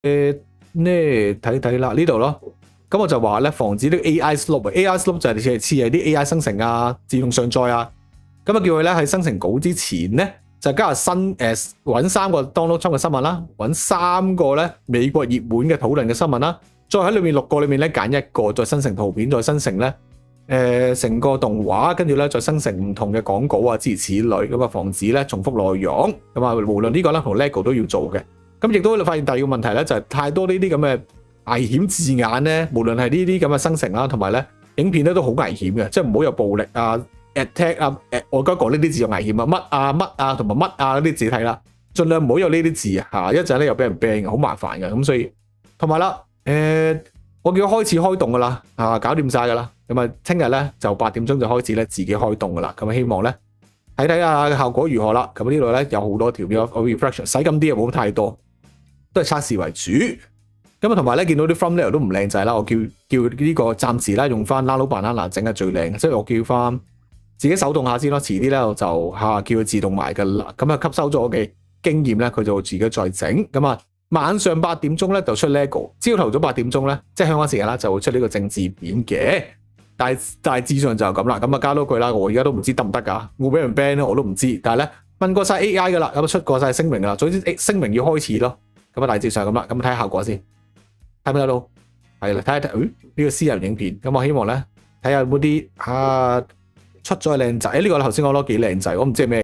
呢睇啦呢度咯。咁我就話咧防止呢個 AI slope，AI slope 就係似係啲 AI 生成啊、自動上載啊。咁啊叫佢咧喺生成稿之前咧就加入新揾3個 Donald Trump 嘅新聞啦，揾3個咧美國熱門嘅討論嘅新聞啦，再喺裏面6個裏面咧揀1個，再生成圖片，再生成咧成個動畫，跟住咧再生成唔同嘅廣告啊諸如此類，咁啊防止咧重複內容。咁啊無論呢個咧同 LEGO 都要做嘅。咁亦都發現第二個問題咧就係太多呢啲咁嘅危險字眼咧，無論係呢啲咁嘅生成啦，同埋咧影片咧都好危險嘅，即係唔好有暴力啊、attack 啊、我覺得講呢啲字有危險啊，乜啊同埋乜啊嗰啲字睇啦，盡量唔好有呢啲字啊，一陣咧又俾人 ban 好麻煩嘅。咁所以同埋啦，我叫佢開始開動噶啦，搞掂晒噶啦。咁啊，聽日咧就8點鐘就開始咧自己開動噶啦。咁啊，希望咧睇睇下效果如何啦。咁呢度咧有好多條片 reflection， 使咁啲又冇太多，都係測試為主。咁啊，同埋咧見到啲 thumbnail 都唔靚仔啦，我叫呢個暫時咧用翻 Nano Banana 整係最靚，即係我叫翻自己手動下先咯。遲啲咧我就叫佢自動埋噶啦。咁啊，吸收咗我嘅經驗咧，佢就自己再整。咁啊，晚上8點鐘咧就出 LEGO， 朝頭早8點鐘咧即係香港時間啦就會出呢個政治片嘅。大致上就咁啦。咁啊加多句啦，我而家都唔知得唔得㗎，會俾人 ban 咧我都唔知。但係咧問過晒 AI 噶啦，咁出過晒聲明噶啦，總之聲明要開始咯。咁啊大致上咁啦，咁睇下效果先。睇唔睇到？係啦，睇呢個私人影片。咁我希望咧睇下有冇啲出咗靚仔。呢個頭先我覺得幾靚仔，我唔知係咩。